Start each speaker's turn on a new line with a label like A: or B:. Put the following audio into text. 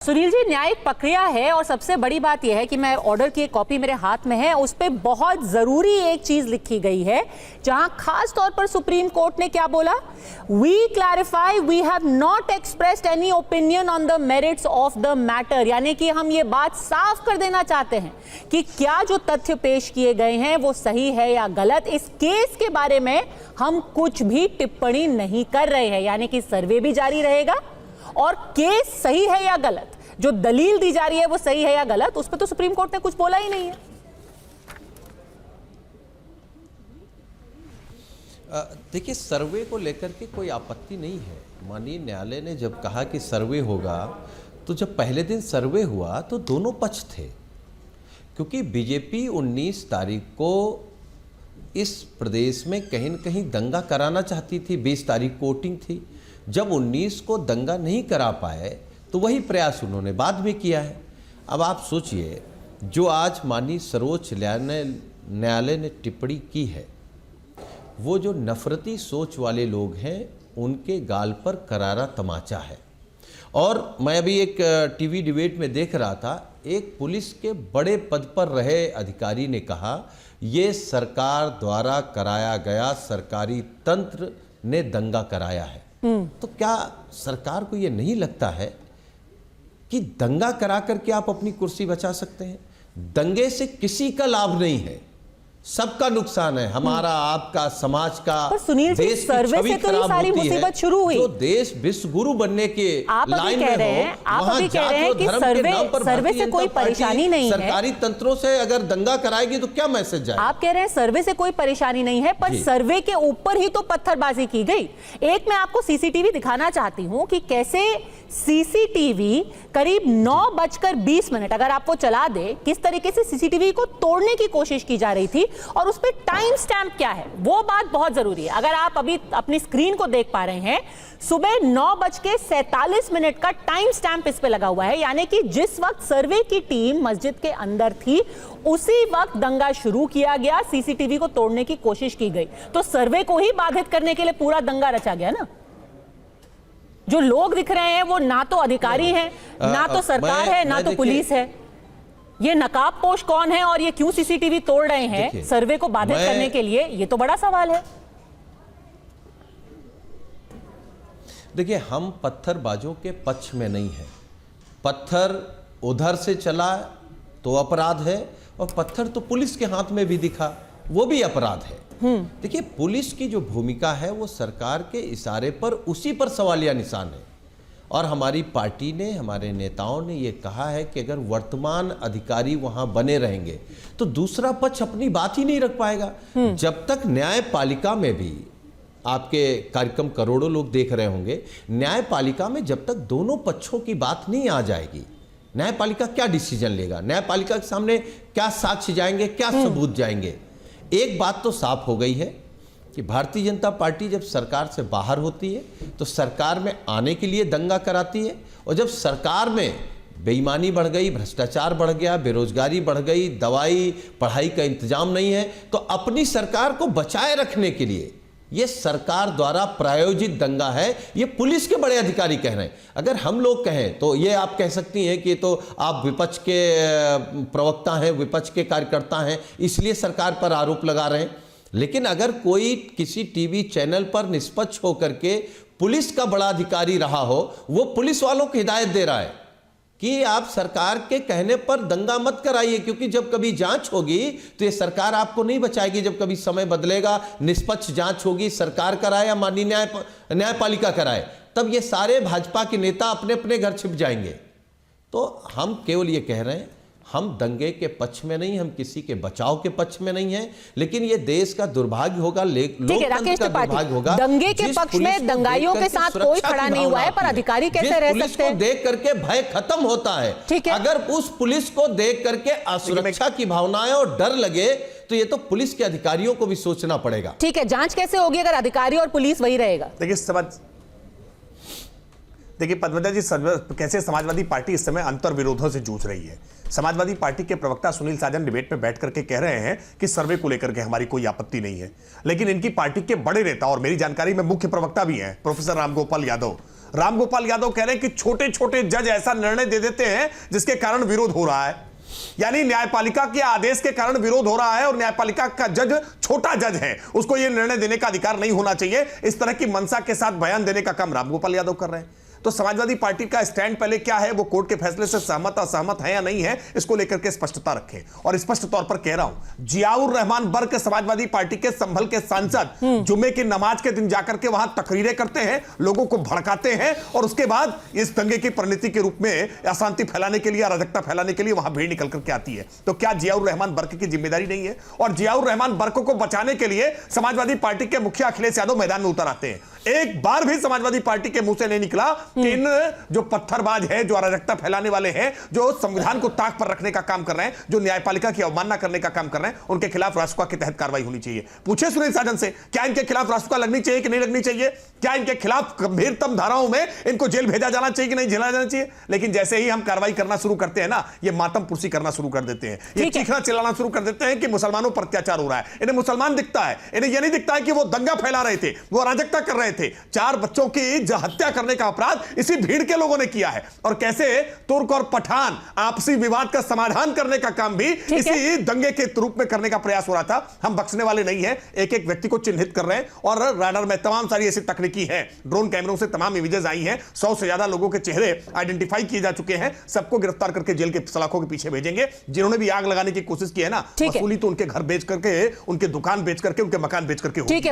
A: सुनील जी, न्यायिक प्रक्रिया है और सबसे बड़ी बात यह है कि मैं ऑर्डर की एक कॉपी मेरे हाथ में है, उस पे बहुत जरूरी एक चीज लिखी गई है जहां खास तौर पर सुप्रीम कोर्ट ने क्या बोला, we clarify we have not expressed any opinion on the merits of the matter. यानी कि हम ये बात साफ कर देना चाहते हैं कि क्या जो तथ्य पेश किए गए हैं वो सही है या गलत। इस केस के बारे में हम कुछ भी टिप्पणी नहीं कर रहे हैं, यानी कि सर्वे भी जारी रहेगा और केस सही है या गलत, जो दलील दी जा रही है वो सही है या गलत, उस पर तो सुप्रीम कोर्ट ने कुछ बोला ही नहीं है।
B: देखिए, सर्वे को लेकर के कोई आपत्ति नहीं है। माननीय न्यायालय ने जब कहा कि सर्वे होगा, तो जब पहले दिन सर्वे हुआ तो दोनों पक्ष थे, क्योंकि बीजेपी 19 तारीख को इस प्रदेश में कहीं न कहीं दंगा कराना चाहती थी। 20 तारीख को वोटिंग थी। जब 19 को दंगा नहीं करा पाए तो वही प्रयास उन्होंने बाद में किया है। अब आप सोचिए, जो आज माननीय सर्वोच्च न्यायालय ने टिप्पणी की है, वो जो नफरती सोच वाले लोग हैं उनके गाल पर करारा तमाचा है। और मैं अभी एक टीवी डिबेट में देख रहा था, एक पुलिस के बड़े पद पर रहे अधिकारी ने कहा, ये सरकार द्वारा कराया गया सरकारी तंत्र ने दंगा कराया है। तो क्या सरकार को ये नहीं लगता है कि दंगा करा करके आप अपनी कुर्सी बचा सकते हैं? दंगे से किसी का लाभ नहीं है, सबका नुकसान है, हमारा, आपका, समाज का।
A: पर सुनील जी, सर्वे से तो ये सारी मुसीबत शुरू हुई।
B: जो देश विश्व गुरु बनने के लाइन में हो,
A: आप अभी कह रहे हैं कि सर्वे से कोई परेशानी नहीं है।
B: सरकारी तंत्रों से अगर दंगा कराएगी तो क्या मैसेज जाए?
A: आप कह रहे हैं सर्वे से कोई परेशानी नहीं है, पर सर्वे के ऊपर ही तो पत्थरबाजी की गई। एक मैं आपको सीसीटीवी दिखाना चाहती हूं कि कैसे सीसीटीवी करीब 9:20, अगर आप वो चला दे, किस तरीके से सीसीटीवी को तोड़ने की कोशिश की जा रही थी और उस पे टाइम स्टैंप क्या है, वो बात बहुत जरूरी है। अगर आप अभी अपनी स्क्रीन को देख पा रहे हैं, सुबह 9:47 का टाइम स्टैंप इस पे लगा हुआ है, यानी कि जिस वक्त सर्वे की टीम मस्जिद के अंदर थी उसी वक्त दंगा शुरू किया गया, सीसीटीवी को तोड़ने की कोशिश की गई। तो सर्वे को ही बाधित करने के लिए पूरा दंगा रचा गया ना। जो लोग दिख रहे हैं वो ना तो अधिकारी हैं, ना तो सरकार है, ना तो पुलिस है। ये नकाबपोश कौन है और ये क्यों सीसीटीवी तोड़ रहे हैं सर्वे को बाधित करने के लिए, ये तो बड़ा सवाल है।
B: देखिए, हम पत्थरबाजों के पक्ष में नहीं है। पत्थर उधर से चला तो अपराध है और पत्थर तो पुलिस के हाथ में भी दिखा, वो भी अपराध है। देखिए, पुलिस की जो भूमिका है वो सरकार के इशारे पर, उसी पर सवालिया निशान है। और हमारी पार्टी ने, हमारे नेताओं ने ये कहा है कि अगर वर्तमान अधिकारी वहां बने रहेंगे तो दूसरा पक्ष अपनी बात ही नहीं रख पाएगा। जब तक न्यायपालिका में भी, आपके कार्यक्रम करोड़ों लोग देख रहे होंगे, न्यायपालिका में जब तक दोनों पक्षों की बात नहीं आ जाएगी, न्यायपालिका क्या डिसीजन लेगा, न्यायपालिका के सामने क्या साक्ष्य जाएंगे, क्या सबूत जाएंगे। एक बात तो साफ हो गई है कि भारतीय जनता पार्टी जब सरकार से बाहर होती है तो सरकार में आने के लिए दंगा कराती है, और जब सरकार में बेईमानी बढ़ गई, भ्रष्टाचार बढ़ गया, बेरोजगारी बढ़ गई, दवाई पढ़ाई का इंतजाम नहीं है, तो अपनी सरकार को बचाए रखने के लिए ये सरकार द्वारा प्रायोजित दंगा है। ये पुलिस के बड़े अधिकारी कह रहे हैं। अगर हम लोग कहें तो ये आप कह सकती हैं कि तो आप विपक्ष के प्रवक्ता हैं, विपक्ष के कार्यकर्ता हैं, इसलिए सरकार पर आरोप लगा रहे हैं। लेकिन अगर कोई किसी टीवी चैनल पर निष्पक्ष होकर के पुलिस का बड़ा अधिकारी रहा हो, वो पुलिस वालों को हिदायत दे रहा है कि आप सरकार के कहने पर दंगा मत कराइए, क्योंकि जब कभी जांच होगी तो ये सरकार आपको नहीं बचाएगी। जब कभी समय बदलेगा, निष्पक्ष जांच होगी, सरकार कराए या माननीय न्यायपालिका कराए, तब ये सारे भाजपा के नेता अपने अपने घर छिप जाएंगे। तो हम केवल ये कह रहे हैं, हम दंगे के पक्ष में नहीं, हम किसी के बचाव के पक्ष में नहीं है, लेकिन ये देश का दुर्भाग्य होगा, लोकतंत्र का दुर्भाग्य होगा।
A: दंगे के पक्ष में दंगाइयों के साथ कोई खड़ा नहीं हुआ है, पर अधिकारी कैसे रह सकते हैं?
B: देख करके भय खत्म होता है। अगर उस पुलिस को देख करके असुरक्षा की भावनाएं और डर लगे तो ये तो पुलिस के अधिकारियों को भी सोचना पड़ेगा।
A: ठीक है, जांच कैसे होगी अगर अधिकारी और पुलिस वही रहेगा?
C: देखिए पद्मजा जी, कैसे समाजवादी पार्टी इस समय अंतर विरोधों से जूझ रही है। समाजवादी पार्टी के प्रवक्ता सुनील साजन डिबेट में बैठ करके कह रहे हैं कि सर्वे को लेकर के हमारी कोई आपत्ति नहीं है, लेकिन इनकी पार्टी के बड़े नेता और मेरी जानकारी में मुख्य प्रवक्ता भी हैं प्रोफेसर रामगोपाल यादव, रामगोपाल यादव कह रहे हैं कि छोटे छोटे जज ऐसा निर्णय दे देते हैं जिसके कारण विरोध हो रहा है, यानी न्यायपालिका के आदेश के कारण विरोध हो रहा है और न्यायपालिका का जज छोटा जज है, उसको यह निर्णय देने का अधिकार नहीं होना चाहिए। इस तरह की मंशा के साथ बयान देने का काम रामगोपाल यादव कर रहे हैं। तो समाजवादी पार्टी का स्टैंड पहले क्या है, वो कोर्ट के फैसले से सहमत असहमत है या नहीं है, इसको लेकर के स्पष्टता रखें। और स्पष्ट तौर पर कह रहा हूं, जियाउर रहमान बर्क समाजवादी पार्टी के संभल के सांसद जुम्मे की नमाज के दिन जाकर के वहां तकरीरें करते हैं, लोगों को भड़काते हैं और उसके बाद इस दंगे की परिणति के रूप में अशांति फैलाने के लिए, अराजकता फैलाने के लिए वहां भीड़ निकल करके आती है। तो क्या जियाउर रहमान बर्क की जिम्मेदारी नहीं है? और जियाउर रहमान बर्क को बचाने के लिए समाजवादी पार्टी के मुखिया अखिलेश यादव मैदान में उतर आते हैं। एक बार भी समाजवादी पार्टी के मुंह से नहीं निकला कि इन जो पत्थरबाज है, जो अराजकता फैलाने वाले हैं, जो संविधान को ताक पर रखने का काम कर रहे हैं, जो न्यायपालिका की अवमानना करने का काम कर रहे हैं, उनके खिलाफ रासुका के तहत कार्रवाई होनी चाहिए। पूछे सुनील साजन से, क्या इनके खिलाफ रासुका लगनी चाहिए कि नहीं लगनी चाहिए? क्या इनके खिलाफ गंभीरतम धाराओं में इनको जेल भेजा जाना चाहिए कि नहीं झेला जाना चाहिए? लेकिन जैसे ही हम कार्रवाई करना शुरू करते हैं ना, ये मातम पुरसी करना शुरू कर देते हैं, ये चीखना चिल्लाना शुरू कर देते हैं कि मुसलमानों पर अत्याचार हो रहा है। इन्हें मुसलमान दिखता है, इन्हें यह नहीं दिखता है कि वो दंगा फैला रहे थे, वो अराजकता कर रहे थे। 4 बच्चों की हत्या करने का अपराध इसी भीड़ के लोगों ने किया है। और कैसे तुर्क और पठान आपसी विवाद का समाधान करने का काम भी इसी दंगे के रूप में करने का प्रयास हो रहा था। हम बख्शने वाले नहीं हैं, एक एक व्यक्ति को चिन्हित कर रहे हैं और राडार में तमाम सारी ऐसी तकनीकी है, ड्रोन कैमरों से तमाम इमेजेस आई हैं, 100 से ज्यादा लोगों के चेहरे आइडेंटिफाई किए जा चुके हैं। सबको गिरफ्तार करके जेल के सलाखों के पीछे भेजेंगे। जिन्होंने भी आग लगाने की कोशिश की है ना, वसूली तो उनके घर बेच करके, उनके दुकान बेच करके, उनके मकान बेच करके होगी।